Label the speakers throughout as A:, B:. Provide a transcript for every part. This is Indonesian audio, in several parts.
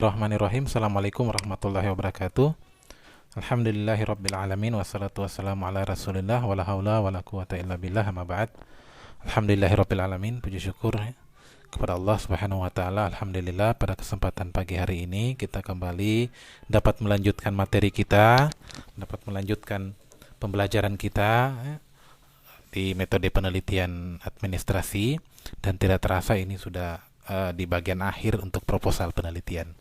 A: Bismillahirrahmanirrahim. Assalamualaikum warahmatullahi wabarakatuh. Alhamdulillahirabbil alamin wassalatu wassalamu ala Rasulillah wala haula wala quwata illa billah amma ba'd. Alhamdulillahirabbil alamin. Puji syukur kepada Allah Subhanahu wa taala. Alhamdulillah pada kesempatan pagi hari ini kita kembali dapat melanjutkan materi kita, dapat melanjutkan pembelajaran kita di metode penelitian administrasi, dan tidak terasa ini sudah di bagian akhir untuk proposal penelitian.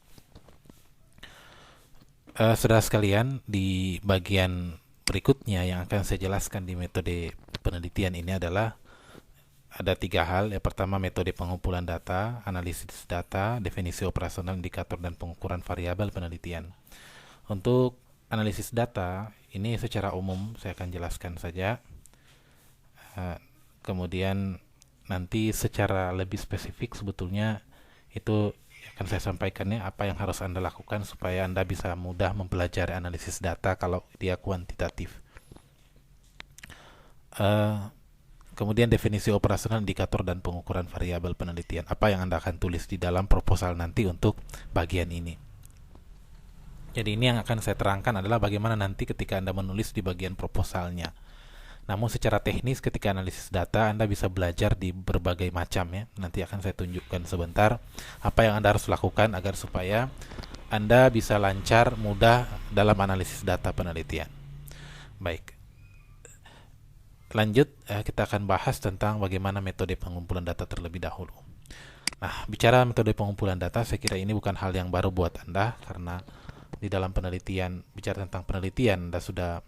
A: Saudara sekalian, di bagian berikutnya yang akan saya jelaskan di metode penelitian ini adalah ada 3 hal. Yang pertama, metode pengumpulan data, analisis data, definisi operasional, indikator, dan pengukuran variabel penelitian. Untuk analisis data, ini secara umum saya akan jelaskan saja. Kemudian nanti secara lebih spesifik sebetulnya itu akan saya sampaikannya apa yang harus Anda lakukan supaya Anda bisa mudah mempelajari analisis data kalau dia kuantitatif. Kemudian definisi operasional, indikator, dan pengukuran variabel penelitian. Apa yang Anda akan tulis di dalam proposal nanti untuk bagian ini. Jadi ini yang akan saya terangkan adalah bagaimana nanti ketika Anda menulis di bagian proposalnya. Namun secara teknis ketika analisis data Anda bisa belajar di berbagai macam ya. Nanti akan saya tunjukkan sebentar apa yang Anda harus lakukan agar supaya Anda bisa lancar, mudah dalam analisis data penelitian. Baik. Lanjut, kita akan bahas tentang bagaimana metode pengumpulan data terlebih dahulu. Nah, bicara metode pengumpulan data, saya kira ini bukan hal yang baru buat Anda, karena di dalam penelitian, bicara tentang penelitian, Anda sudah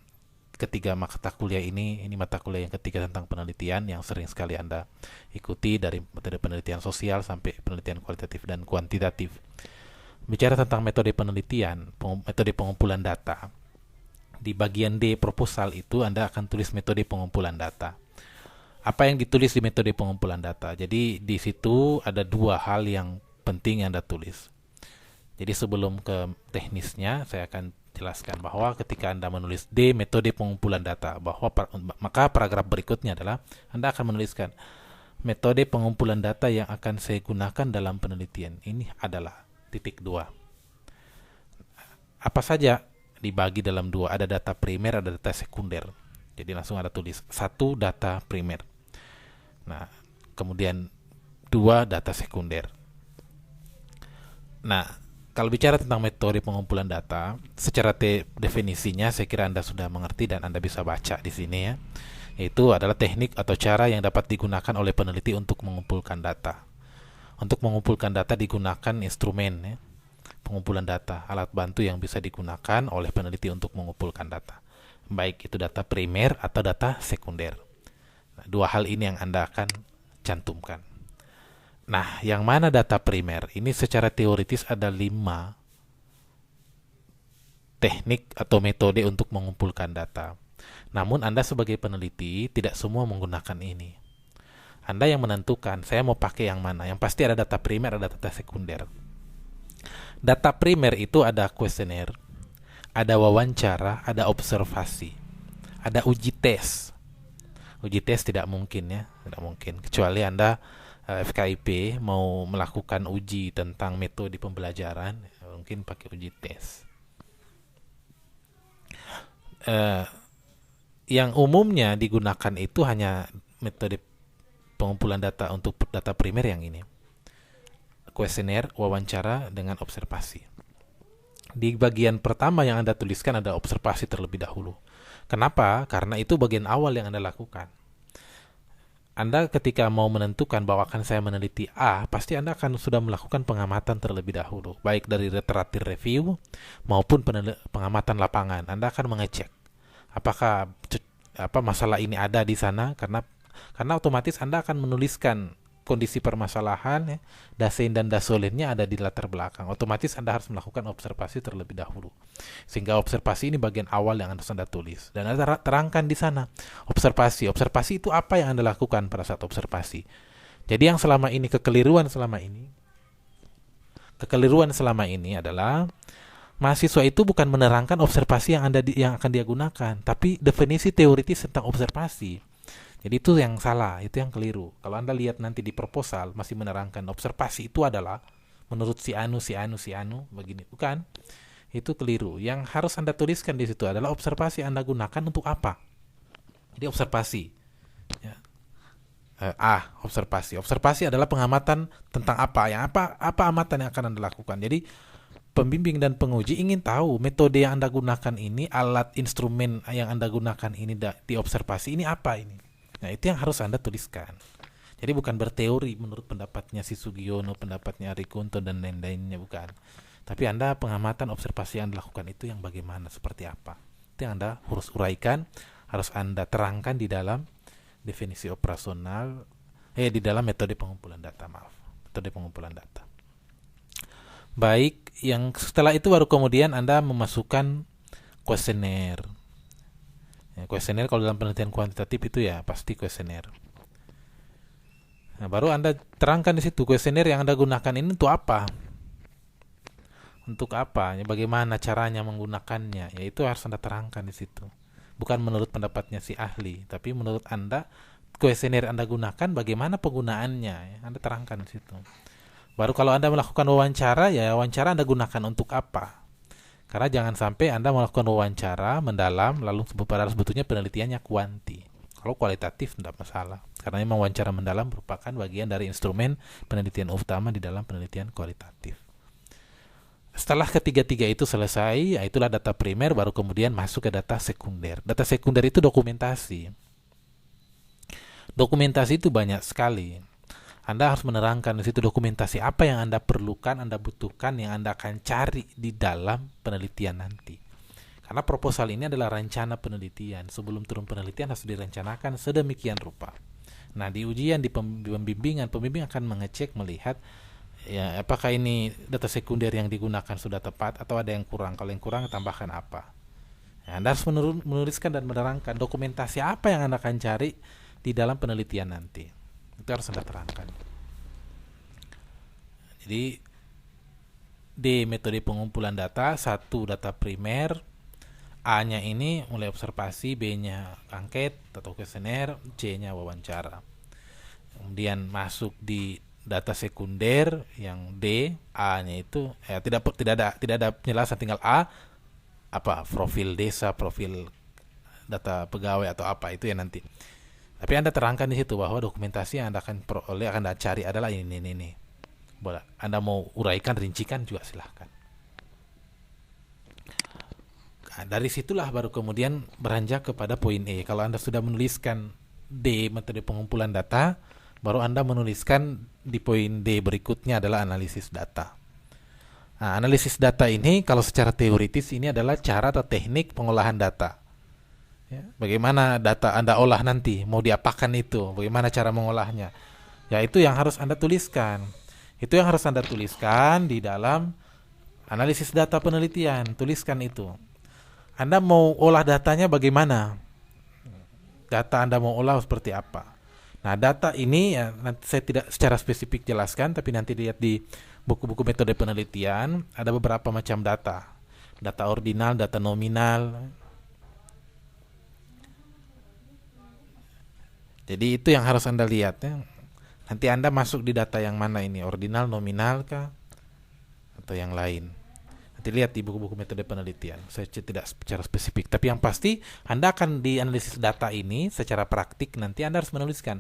A: ketiga mata kuliah ini mata kuliah yang ketiga tentang penelitian yang sering sekali Anda ikuti, dari metode penelitian sosial sampai penelitian kualitatif dan kuantitatif. Bicara tentang metode penelitian, metode pengumpulan data, di bagian D proposal itu Anda akan tulis metode pengumpulan data. Apa yang ditulis di metode pengumpulan data? Jadi di situ ada 2 hal yang penting yang Anda tulis. Jadi sebelum ke teknisnya, saya akan jelaskan bahwa ketika Anda menulis D metode pengumpulan data, maka paragraf berikutnya adalah Anda akan menuliskan metode pengumpulan data yang akan saya gunakan dalam penelitian ini adalah titik 2. Apa saja dibagi dalam 2, ada data primer, ada data sekunder. Jadi langsung ada tulis 1 data primer. Nah, kemudian 2 data sekunder. Nah, kalau bicara tentang metode pengumpulan data, secara definisinya saya kira Anda sudah mengerti dan Anda bisa baca di sini ya. Itu adalah teknik atau cara yang dapat digunakan oleh peneliti untuk mengumpulkan data. Untuk mengumpulkan data digunakan instrumen ya, pengumpulan data, alat bantu yang bisa digunakan oleh peneliti untuk mengumpulkan data. Baik itu data primer atau data sekunder. Nah, 2 hal ini yang Anda akan cantumkan. Nah, yang mana data primer? Ini secara teoritis ada 5 teknik atau metode untuk mengumpulkan data. Namun Anda sebagai peneliti tidak semua menggunakan ini. Anda yang menentukan saya mau pakai yang mana. Yang pasti ada data primer, ada data sekunder. Data primer itu ada kuesioner, ada wawancara, ada observasi, ada uji tes. Uji tes tidak mungkin ya, tidak mungkin. Kecuali Anda FKIP mau melakukan uji tentang metode pembelajaran, mungkin pakai uji tes. Yang umumnya digunakan itu hanya metode pengumpulan data untuk data primer yang ini. Kuesioner, wawancara, dengan observasi. Di bagian pertama yang Anda tuliskan ada observasi terlebih dahulu. Kenapa? Karena itu bagian awal yang Anda lakukan. Anda ketika mau menentukan bahwa akan saya meneliti A, pasti Anda akan sudah melakukan pengamatan terlebih dahulu, baik dari literatur review maupun pengamatan lapangan. Anda akan mengecek apakah masalah ini ada di sana, karena otomatis Anda akan menuliskan kondisi permasalahan ya, dasein dan dasolinnya ada di latar belakang. Otomatis Anda harus melakukan observasi terlebih dahulu. Sehingga observasi ini bagian awal yang harus Anda tulis. Dan Anda terangkan di sana observasi. Observasi itu apa yang Anda lakukan pada saat observasi. Jadi yang selama ini kekeliruan selama ini adalah mahasiswa itu bukan menerangkan observasi yang akan dia gunakan, tapi definisi teoritis tentang observasi. Jadi itu yang salah, itu yang keliru. Kalau Anda lihat nanti di proposal masih menerangkan observasi itu adalah menurut si anu begini. Bukan. Itu keliru. Yang harus Anda tuliskan di situ adalah observasi Anda gunakan untuk apa. Jadi observasi. Ya. Observasi. Observasi adalah pengamatan tentang apa. Apa amatan yang akan Anda lakukan. Jadi pembimbing dan penguji ingin tahu metode yang Anda gunakan ini, alat instrumen yang Anda gunakan ini di observasi ini apa ini. Nah, itu yang harus Anda tuliskan. Jadi bukan berteori menurut pendapatnya si Sugiono, pendapatnya Arikunto dan lain-lainnya, bukan. Tapi Anda pengamatan observasi yang dilakukan itu yang bagaimana, seperti apa. Itu yang Anda harus uraikan, harus Anda terangkan di dalam definisi operasional, di dalam metode pengumpulan data, metode pengumpulan data. Baik, yang setelah itu baru kemudian Anda memasukkan kuesioner. Kuesioner kalau dalam penelitian kuantitatif itu ya pasti kuesioner. Nah, baru Anda terangkan di situ kuesioner yang Anda gunakan ini untuk apa? Untuk apa? Bagaimana caranya menggunakannya? Ya itu harus Anda terangkan di situ. Bukan menurut pendapatnya si ahli, tapi menurut Anda kuesioner Anda gunakan bagaimana penggunaannya? Ya, Anda terangkan di situ. Baru kalau Anda melakukan wawancara, ya wawancara Anda gunakan untuk apa? Karena jangan sampai Anda melakukan wawancara mendalam lalu sebetulnya penelitiannya kuanti. Kalau kualitatif tidak masalah. Karena memang wawancara mendalam merupakan bagian dari instrumen penelitian utama di dalam penelitian kualitatif. Setelah ketiga-tiga itu selesai, itulah data primer, baru kemudian masuk ke data sekunder. Data sekunder itu dokumentasi. Dokumentasi itu banyak sekali. Anda harus menerangkan di situ dokumentasi apa yang Anda perlukan, Anda butuhkan, yang Anda akan cari di dalam penelitian nanti. Karena proposal ini adalah rencana penelitian. Sebelum turun penelitian harus direncanakan sedemikian rupa. Nah, di ujian, di pembimbing akan mengecek, melihat ya apakah ini data sekunder yang digunakan sudah tepat atau ada yang kurang. Kalau yang kurang tambahkan apa. Ya, Anda harus menuliskan dan menerangkan dokumentasi apa yang Anda akan cari di dalam penelitian nanti. Itu harus Anda terangkan. Jadi di metode pengumpulan data, 1 data primer, A-nya ini mulai observasi, B-nya angket atau kuesioner, C-nya wawancara. Kemudian masuk di data sekunder yang D, A-nya itu tidak ada penjelasan, tinggal A apa profil desa, profil data pegawai atau apa itu ya nanti. Tapi Anda terangkan di situ bahwa dokumentasi yang Anda akan peroleh, akan Anda cari adalah ini. Boleh. Anda mau uraikan, rincikan juga silahkan. Nah, dari situlah baru kemudian beranjak kepada poin E. Kalau Anda sudah menuliskan D, metode pengumpulan data, baru Anda menuliskan di poin D berikutnya adalah analisis data. Nah, analisis data ini kalau secara teoritis ini adalah cara atau teknik pengolahan data. Ya, bagaimana data Anda olah nanti, mau diapakan itu, bagaimana cara mengolahnya. Ya, itu yang harus Anda tuliskan. Itu yang harus Anda tuliskan di dalam analisis data penelitian. Tuliskan itu. Anda mau olah datanya bagaimana? Data Anda mau olah seperti apa? Nah, data ini ya, nanti saya tidak secara spesifik jelaskan, tapi nanti lihat di buku-buku metode penelitian, ada beberapa macam data. Data ordinal, data nominal. Jadi itu yang harus Anda lihat ya. Nanti Anda masuk di data yang mana ini, ordinal, nominal kah, atau yang lain. Nanti lihat di buku-buku metode penelitian. Saya tidak secara spesifik, tapi yang pasti Anda akan di analisis data ini secara praktik. Nanti Anda harus menuliskan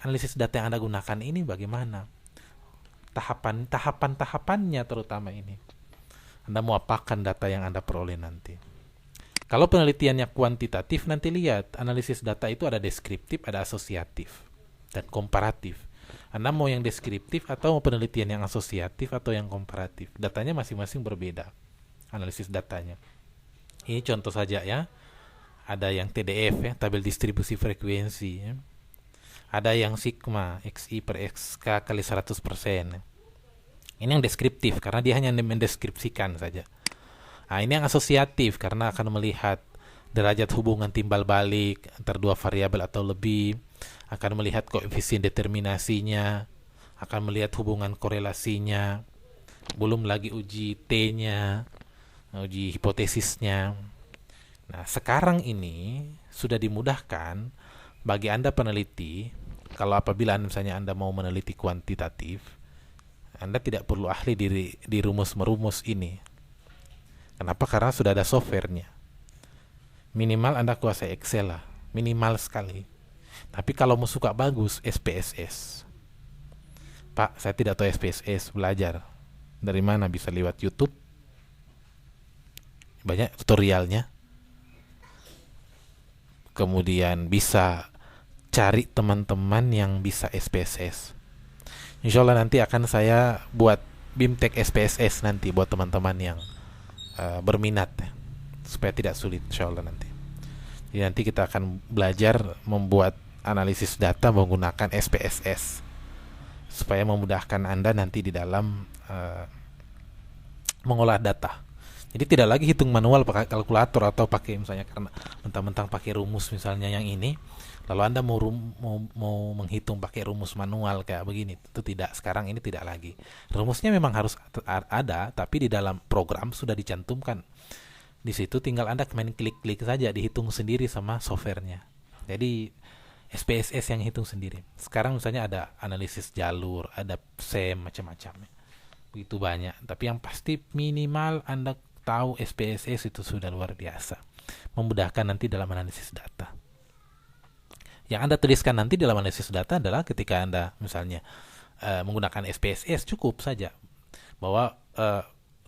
A: analisis data yang Anda gunakan ini bagaimana, tahapan-tahapannya terutama ini. Anda mau apakan data yang Anda peroleh nanti. Kalau penelitiannya kuantitatif, nanti lihat analisis data itu ada deskriptif, ada asosiatif, dan komparatif. Anda mau yang deskriptif atau mau penelitian yang asosiatif atau yang komparatif? Datanya masing-masing berbeda, analisis datanya. Ini contoh saja ya. Ada yang TDF ya, tabel distribusi frekuensi ya. Ada yang sigma, XI per XK kali 100%. Ini yang deskriptif, karena dia hanya mendeskripsikan saja. Nah, ini yang asosiatif, karena akan melihat derajat hubungan timbal balik antar dua variabel atau lebih, akan melihat koefisien determinasinya, akan melihat hubungan korelasinya, belum lagi uji T-nya, uji hipotesisnya. Nah, sekarang ini sudah dimudahkan bagi Anda peneliti, kalau apabila misalnya Anda mau meneliti kuantitatif, Anda tidak perlu ahli di rumus-merumus ini. Kenapa? Karena sudah ada softwarenya. Minimal Anda kuasai Excel lah, minimal sekali. Tapi kalau mau suka bagus, SPSS. Pak, saya tidak tahu SPSS, belajar. Dari mana? Bisa lewat YouTube. Banyak tutorialnya. Kemudian bisa cari teman-teman yang bisa SPSS. Insya Allah nanti akan saya buat BIMTEK SPSS nanti buat teman-teman yang berminat, supaya tidak sulit insya Allah nanti. Jadi nanti kita akan belajar membuat analisis data menggunakan SPSS supaya memudahkan Anda nanti di dalam mengolah data. Jadi tidak lagi hitung manual pakai kalkulator atau pakai misalnya karena mentang-mentang pakai rumus misalnya yang ini, lalu Anda mau menghitung pakai rumus manual kayak begini. Itu tidak, sekarang ini tidak lagi. Rumusnya memang harus ada, tapi di dalam program sudah dicantumkan. Di situ tinggal Anda main klik-klik saja, dihitung sendiri sama softwarenya. Jadi SPSS yang hitung sendiri. Sekarang misalnya ada analisis jalur, ada SEM, macam-macam. Begitu banyak. Tapi yang pasti minimal Anda tahu SPSS itu sudah luar biasa. Memudahkan nanti dalam analisis data. Yang Anda tuliskan nanti dalam analisis data adalah ketika Anda misalnya menggunakan SPSS, cukup saja bahwa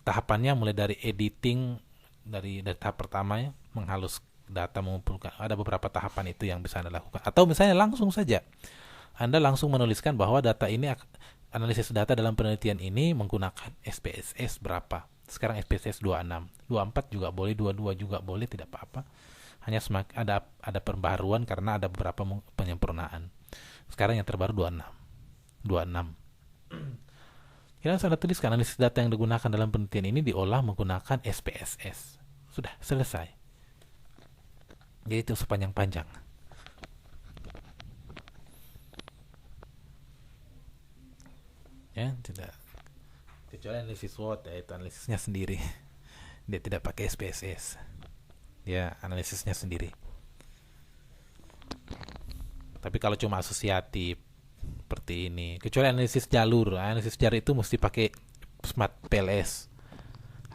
A: tahapannya mulai dari editing, dari tahap pertama ya, menghalus data, mengumpulkan, ada beberapa tahapan itu yang bisa Anda lakukan. Atau misalnya langsung saja Anda langsung menuliskan bahwa data ini, analisis data dalam penelitian ini menggunakan SPSS berapa. Sekarang SPSS 26, 24 juga boleh, 22 juga boleh, tidak apa-apa. Hanya ada pembaharuan karena ada beberapa penyempurnaan. Sekarang yang terbaru 26. Kita sudah tuliskan analisis data yang digunakan dalam penelitian ini diolah menggunakan SPSS. Sudah selesai. Jadi itu sepanjang-panjang. Ya, tidak. Kecuali analisis SWOT, ya, itu analisisnya sendiri. Dia tidak pakai SPSS. Dia analisisnya sendiri. Tapi kalau cuma asosiatif seperti ini, kecuali analisis jalur itu mesti pakai Smart PLS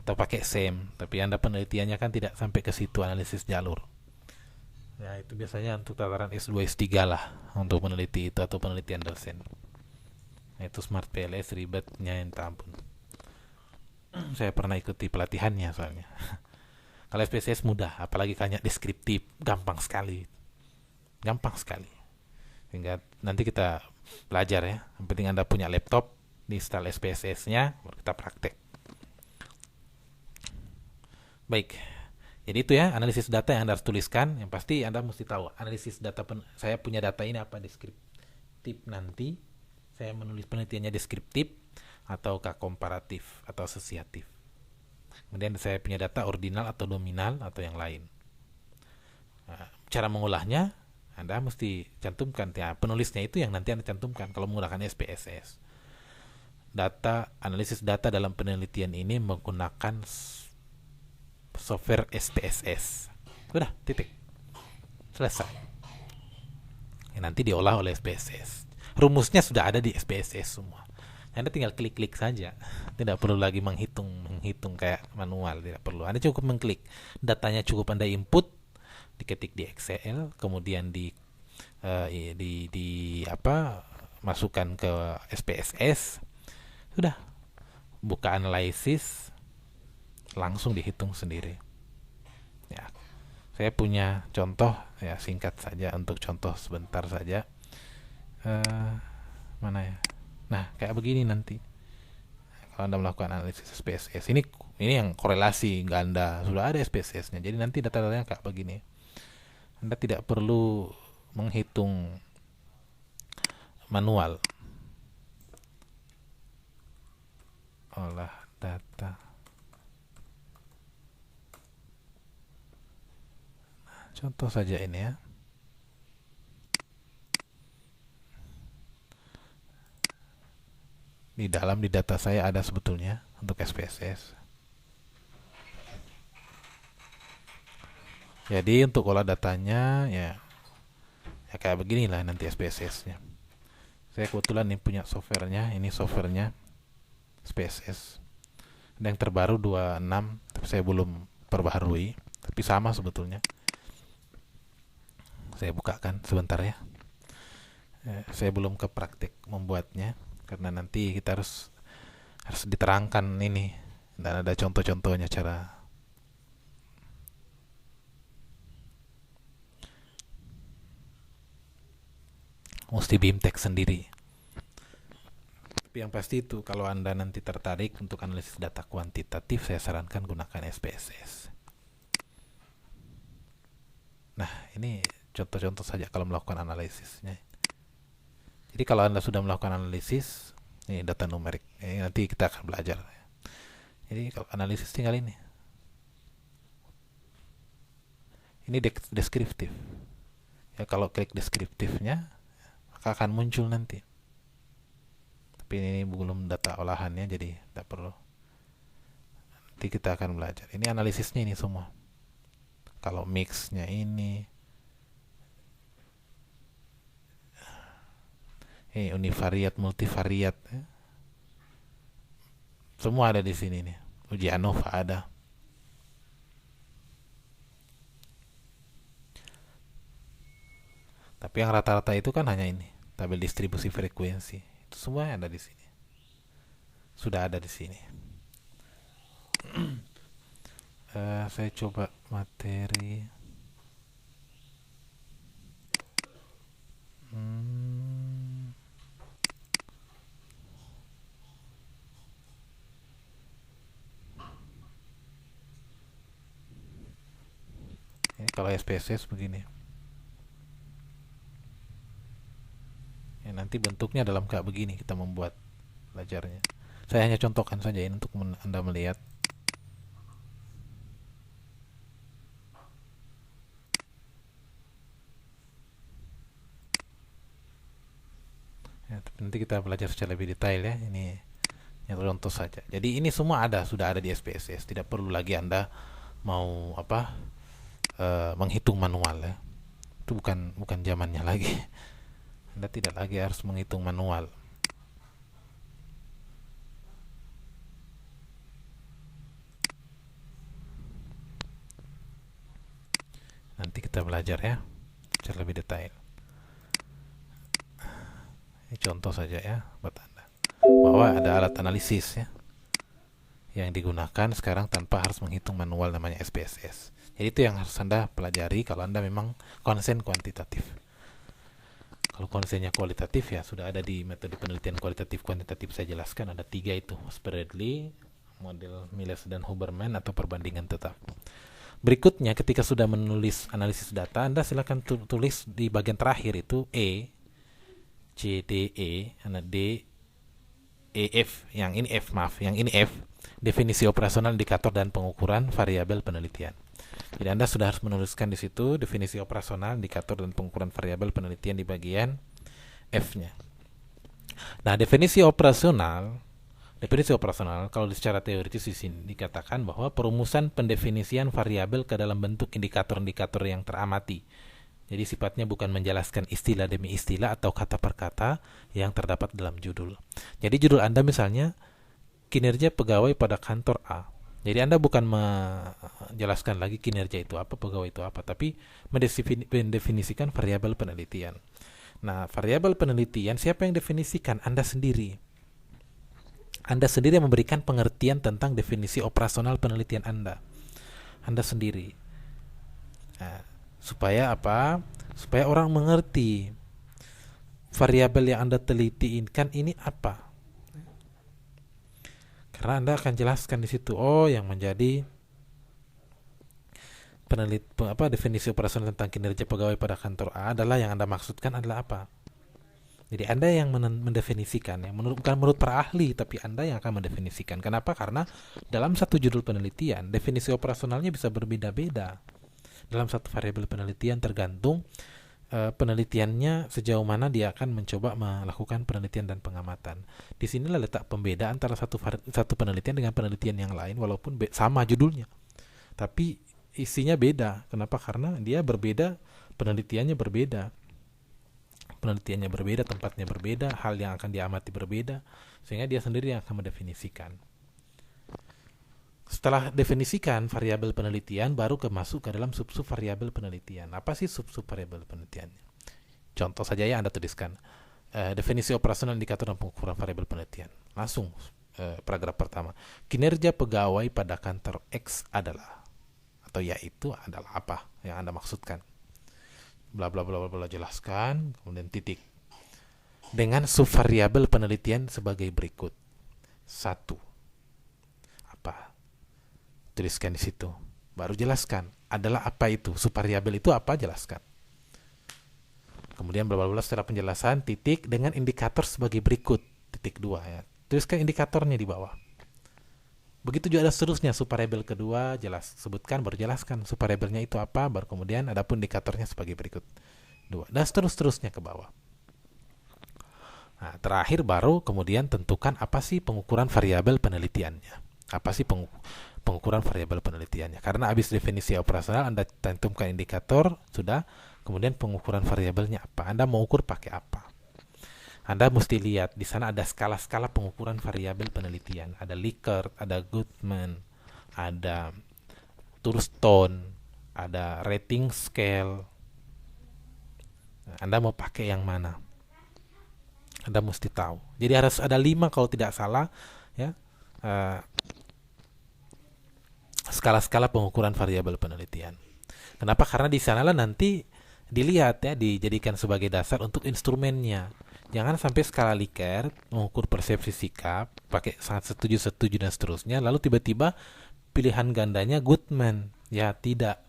A: atau pakai SEM. Tapi Anda penelitiannya kan tidak sampai ke situ, analisis jalur. Ya, itu biasanya untuk tataran S2 S3 lah untuk meneliti itu, atau penelitian dosen. Nah, itu Smart PLS ribetnya yang ampun. Saya pernah ikuti pelatihannya soalnya. Kalau SPSS mudah, apalagi banyak deskriptif, gampang sekali. Sehingga nanti kita belajar ya. Yang penting Anda punya laptop, di-install SPSS-nya, baru kita praktek. Baik. Jadi itu ya, analisis data yang Anda harus tuliskan. Yang pasti Anda mesti tahu, analisis data, saya punya data ini apa, deskriptif nanti. Saya menulis penelitiannya deskriptif, ataukah komparatif, atau asosiatif. Kemudian saya punya data ordinal atau nominal atau yang lain. Nah, cara mengolahnya Anda mesti cantumkan ya, penulisnya itu yang nanti Anda cantumkan kalau menggunakan SPSS. Analisis data dalam penelitian ini menggunakan software SPSS. Sudah, titik. Selesai. Ya, nanti diolah oleh SPSS. Rumusnya sudah ada di SPSS semua. Anda tinggal klik-klik saja. Tidak perlu lagi menghitung kayak manual, tidak perlu. Anda cukup mengklik. Datanya cukup Anda input, diketik di Excel, kemudian masukkan ke SPSS. Sudah. Buka analisis, langsung dihitung sendiri. Ya. Saya punya contoh ya, singkat saja untuk contoh sebentar saja. Mana ya? Nah, kayak begini nanti. Kalau Anda melakukan analisis SPSS, ini yang korelasi ganda, sudah ada SPSS-nya. Jadi nanti data-datanya kayak begini. Anda tidak perlu menghitung manual. Olah data. Contoh saja ini ya. Di data saya ada sebetulnya untuk SPSS. Jadi untuk olah datanya ya kayak beginilah nanti SPSS-nya. Saya kebetulan ini punya softwarenya, ini softwarenya. SPSS. Ada yang terbaru 26, tapi saya belum perbaharui, tapi sama sebetulnya. Saya bukakan sebentar ya. Saya belum ke praktik membuatnya karena nanti kita harus diterangkan ini dan ada contoh-contohnya cara. Mesti BIMTEK sendiri. Tapi yang pasti itu kalau Anda nanti tertarik untuk analisis data kuantitatif, saya sarankan gunakan SPSS. Nah, ini contoh-contoh saja kalau melakukan analisisnya. Jadi kalau Anda sudah melakukan analisis, ini data numerik. Nanti kita akan belajar. Jadi kalau analisis tinggal ini. Ini deskriptif. Ya, kalau klik deskriptifnya, maka akan muncul nanti. Tapi ini belum data olahannya, jadi tidak perlu. Nanti kita akan belajar. Ini analisisnya ini semua. Kalau mixnya ini univariat, multivariat, semua ada di sini nih. Uji ANOVA ada. Tapi yang rata-rata itu kan hanya ini, tabel distribusi frekuensi. Itu semua ada di sini. Sudah ada di sini. Saya coba materi. Ini kalau SPSS begini. Ya, nanti bentuknya dalam kayak begini kita membuat belajarnya. Saya hanya contohkan saja ini untuk Anda melihat. Ya, nanti kita belajar secara lebih detail ya. Ini contoh saja. Jadi ini semua sudah ada di SPSS. Tidak perlu lagi Anda mau menghitung manual ya. Itu bukan zamannya lagi. Anda tidak lagi harus menghitung manual. Nanti kita belajar ya secara lebih detail. Ini contoh saja ya buat Anda bahwa ada alat analisis ya yang digunakan sekarang tanpa harus menghitung manual, namanya SPSS. Jadi itu yang harus Anda pelajari kalau Anda memang konsen kuantitatif. Kalau konsennya kualitatif ya sudah ada di metode penelitian kualitatif kuantitatif, saya jelaskan ada 3 itu, Spreadly, model Miles dan Huberman, atau perbandingan tetap. Berikutnya ketika sudah menulis analisis data, Anda silakan tulis di bagian terakhir itu C, D, E, D, E, F. Yang ini F, definisi operasional indikator dan pengukuran variabel penelitian. Jadi Anda sudah harus menuliskan di situ definisi operasional, indikator dan pengukuran variabel penelitian di bagian F-nya. Nah, definisi operasional kalau secara teoritis di sini dikatakan bahwa perumusan pendefinisian variabel ke dalam bentuk indikator-indikator yang teramati. Jadi sifatnya bukan menjelaskan istilah demi istilah atau kata per kata yang terdapat dalam judul. Jadi judul Anda misalnya kinerja pegawai pada kantor A. Jadi Anda bukan menjelaskan lagi kinerja itu apa, pegawai itu apa, tapi mendefinisikan variabel penelitian. Nah, variabel penelitian siapa yang definisikan? Anda sendiri. Anda sendiri yang memberikan pengertian tentang definisi operasional penelitian Anda. Anda sendiri. Nah, supaya apa? Supaya orang mengerti variabel yang Anda teliti kan ini apa. Karena Anda akan jelaskan di situ, yang menjadi definisi operasional tentang kinerja pegawai pada kantor A adalah yang Anda maksudkan adalah apa. Jadi Anda yang mendefinisikan, ya, bukan menurut para ahli, tapi Anda yang akan mendefinisikan. Kenapa? Karena dalam satu judul penelitian, definisi operasionalnya bisa berbeda-beda. Dalam satu variabel penelitian tergantung penelitiannya sejauh mana dia akan mencoba melakukan penelitian dan pengamatan. Di sinilah letak pembeda antara satu penelitian dengan penelitian yang lain, walaupun sama judulnya, tapi isinya beda. Kenapa? Karena dia berbeda, penelitiannya berbeda, tempatnya berbeda, hal yang akan diamati berbeda. sehingga dia sendiri yang akan mendefinisikan. Setelah definisikan variabel penelitian, baru masuk ke dalam sub-sub variabel penelitian. Apa sih sub-sub variabel penelitian? Contoh saja ya, Anda tuliskan definisi operasional indikator dan pengukuran variabel penelitian. Langsung paragraf pertama. Kinerja pegawai pada kantor X adalah, atau yaitu adalah apa yang Anda maksudkan. Bla bla bla bla, jelaskan, kemudian titik. Dengan subvariabel penelitian sebagai berikut. 1. Apa? Tuliskan di situ. Baru jelaskan. Adalah apa itu? Subvariabel itu apa? Jelaskan. Kemudian bla bla bla, setelah penjelasan, titik dengan indikator sebagai berikut. Titik 2 ya. Tuliskan indikatornya di bawah. Begitu juga ada seterusnya, subvariabel kedua jelas, sebutkan, baru jelaskan subvariabelnya itu apa, baru kemudian adapun indikatornya sebagai berikut. 2. Dan seterusnya ke bawah. Nah, terakhir baru kemudian tentukan apa sih pengukuran variabel penelitiannya. Apa sih pengukuran variabel penelitiannya? Karena habis definisi operasional Anda tentukan indikator, sudah, kemudian pengukuran variabelnya apa? Anda mau ukur pakai apa? Anda mesti lihat di sana ada skala-skala pengukuran variabel penelitian. Ada Likert, ada Goodman, ada Thurston, ada rating scale. Anda mau pakai yang mana? Anda mesti tahu. Jadi harus ada 5 kalau tidak salah, ya. Skala-skala pengukuran variabel penelitian. Kenapa? Karena di sanalah nanti dilihat ya, dijadikan sebagai dasar untuk instrumennya. Jangan sampai skala Likert mengukur persepsi sikap, pakai sangat setuju dan seterusnya, lalu tiba-tiba pilihan gandanya Goodman. Ya tidak,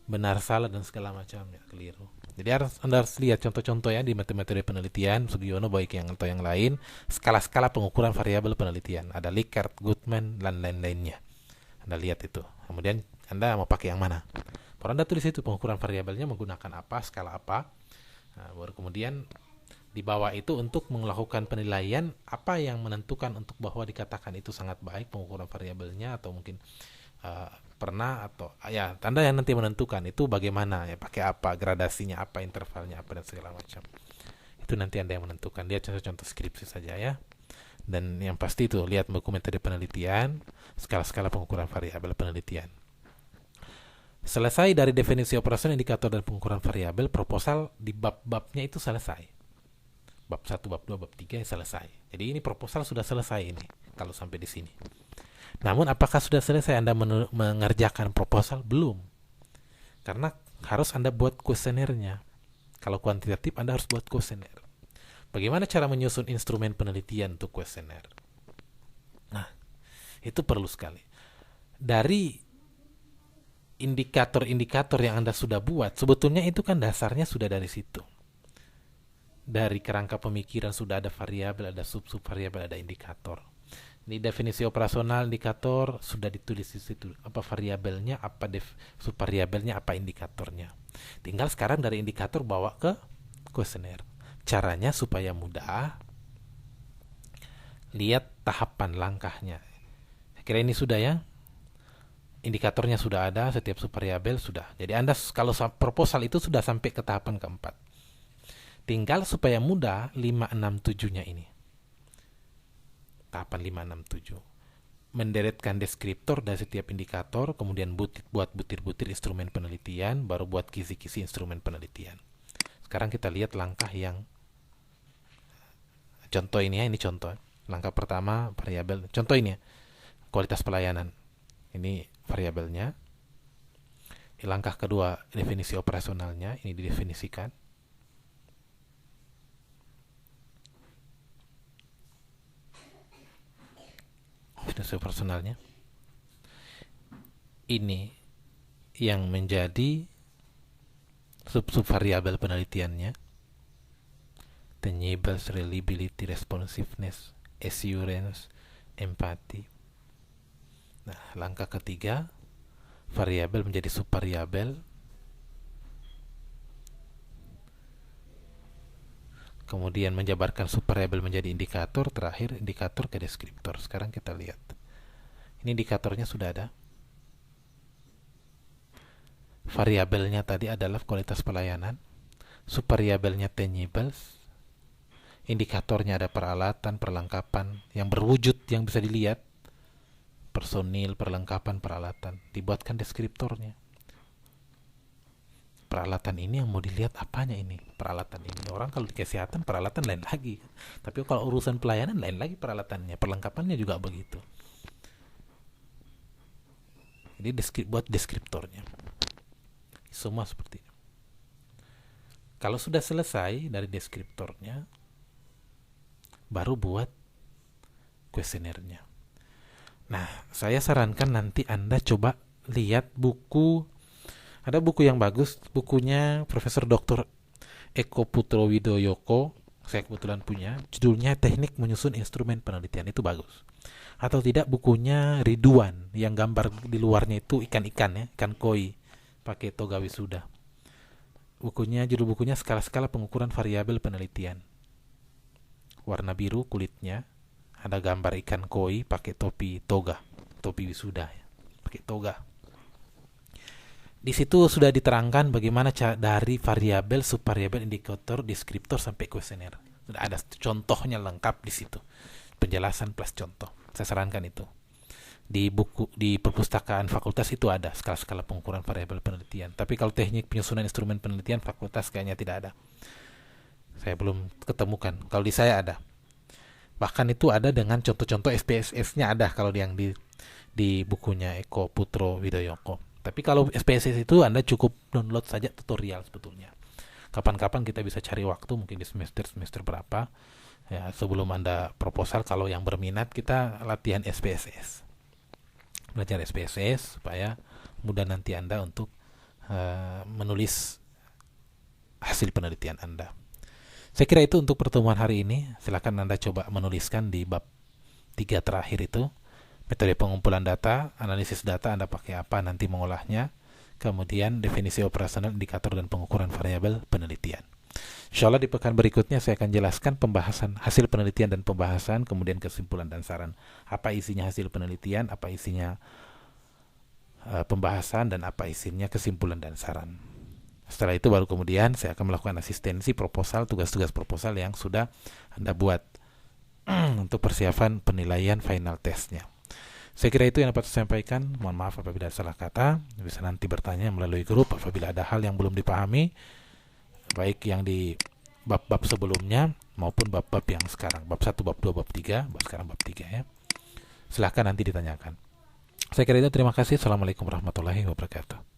A: benar salah dan segala macam, ya keliru. Jadi Anda harus lihat contoh-contoh ya di metode penelitian Sugiono baik yang atau yang lain, skala-skala pengukuran variabel penelitian. Ada Likert, Goodman, dan lain-lainnya. Anda lihat itu. Kemudian Anda mau pakai yang mana? Baru Anda tulis itu pengukuran variabelnya menggunakan apa, skala apa. Nah, baru kemudian di bawah itu untuk melakukan penilaian apa yang menentukan untuk bahwa dikatakan itu sangat baik pengukuran variabelnya, atau mungkin pernah, atau ya Anda yang nanti menentukan itu bagaimana ya, pakai apa, gradasinya apa, intervalnya apa, dan segala macam. Itu nanti Anda yang menentukan. Lihat contoh-contoh skripsi saja ya. Dan yang pasti itu lihat buku metode penelitian, skala-skala pengukuran variabel penelitian. Selesai dari definisi operasional indikator dan pengukuran variabel, proposal di bab-babnya itu selesai. Bab 1, bab 2, bab 3 selesai. Jadi ini proposal sudah selesai ini kalau sampai di sini. Namun apakah sudah selesai Anda mengerjakan proposal? Belum. Karena harus Anda buat kuesionernya. Kalau kuantitatif Anda harus buat kuesioner. Bagaimana cara menyusun instrumen penelitian untuk kuesioner? Nah, itu perlu sekali. Dari indikator-indikator yang Anda sudah buat, sebetulnya itu kan dasarnya sudah dari situ. Dari kerangka pemikiran sudah ada variabel, ada sub-sub variabel, ada indikator. Ini definisi operasional indikator sudah ditulis di situ. Apa variabelnya, apa subvariabelnya, apa indikatornya. Tinggal sekarang dari indikator bawa ke kuesioner. Caranya supaya mudah, lihat tahapan langkahnya. Saya kira ini sudah ya. Indikatornya sudah ada, setiap subvariabel sudah. Jadi Anda kalau proposal itu sudah sampai ke tahapan keempat. Tinggal supaya mudah 5, 6, 7-nya ini. Tahapan 5, 6, 7. Menderetkan deskriptor dari setiap indikator, kemudian buat butir-butir instrumen penelitian, baru buat kisi-kisi instrumen penelitian. Sekarang kita lihat langkah yang contoh ini ya, ini contoh. Langkah pertama variabel, contoh ini ya, kualitas pelayanan. Ini variabelnya. Langkah kedua definisi operasionalnya, ini didefinisikan. Definisi operasionalnya. Ini yang menjadi sub-sub variabel penelitiannya. Tenables, reliability, responsiveness, assurance, empathy. Nah, langkah ketiga, variabel menjadi subvariabel. Kemudian menjabarkan subvariabel menjadi indikator, terakhir indikator ke deskriptor. Sekarang kita lihat. Ini indikatornya sudah ada. Variabelnya tadi adalah kualitas pelayanan. Subvariabelnya tenables. Indikatornya ada peralatan, perlengkapan yang berwujud yang bisa dilihat, personil, perlengkapan, peralatan. Dibuatkan deskriptornya. Peralatan ini yang mau dilihat apanya ini? Peralatan ini. Orang kalau di kesehatan peralatan lain lagi. Tapi kalau urusan pelayanan lain lagi peralatannya. Perlengkapannya juga begitu. Jadi buat deskriptornya. Semua seperti itu. Kalau sudah selesai dari deskriptornya, baru buat kuesionernya. Nah, saya sarankan nanti Anda coba lihat buku. Ada buku yang bagus, bukunya Profesor Dr. Eko Putro Widoyoko, saya kebetulan punya, judulnya Teknik Menyusun Instrumen Penelitian, itu bagus. Atau tidak bukunya Ridwan, yang gambar di luarnya itu ikan-ikan ya, ikan koi, pakai toga wisuda. Judul bukunya Skala-skala pengukuran variabel penelitian. Warna biru kulitnya, ada gambar ikan koi pakai topi wisuda ya, pakai toga. Di situ sudah diterangkan bagaimana dari variabel, subvariabel, indikator, deskriptor sampai kuesioner. Sudah ada contohnya lengkap di situ. Penjelasan plus contoh. Saya sarankan itu. Di buku di perpustakaan fakultas itu ada skala-skala pengukuran variabel penelitian. Tapi kalau teknik penyusunan instrumen penelitian fakultas kayaknya tidak ada. Saya belum ketemukan. Kalau di saya ada. Bahkan itu ada dengan contoh-contoh SPSS-nya ada kalau yang di bukunya Eko Putro Widoyoko. Tapi kalau SPSS itu Anda cukup download saja tutorial sebetulnya. Kapan-kapan kita bisa cari waktu, mungkin di semester berapa, ya, sebelum Anda proposal, kalau yang berminat kita latihan SPSS. Belajar SPSS supaya mudah nanti Anda untuk menulis hasil penelitian Anda. Saya kira itu untuk pertemuan hari ini. Silakan Anda coba menuliskan di bab 3 terakhir itu. Metode pengumpulan data, analisis data Anda pakai apa nanti mengolahnya, kemudian definisi operasional, indikator, dan pengukuran variabel penelitian. Insyaallah di pekan berikutnya saya akan jelaskan pembahasan hasil penelitian dan pembahasan, kemudian kesimpulan dan saran. Apa isinya hasil penelitian, apa isinya pembahasan, dan apa isinya kesimpulan dan saran. Setelah itu baru kemudian saya akan melakukan asistensi proposal, tugas-tugas proposal yang sudah Anda buat untuk persiapan penilaian final testnya. Saya kira itu yang dapat saya sampaikan. Mohon maaf apabila ada salah kata. Bisa nanti bertanya melalui grup apabila ada hal yang belum dipahami, baik yang di bab-bab sebelumnya maupun bab-bab yang sekarang. Bab 1, bab 2, bab 3, sekarang bab 3 ya. Silahkan nanti ditanyakan. Saya kira itu, terima kasih. Assalamualaikum warahmatullahi wabarakatuh.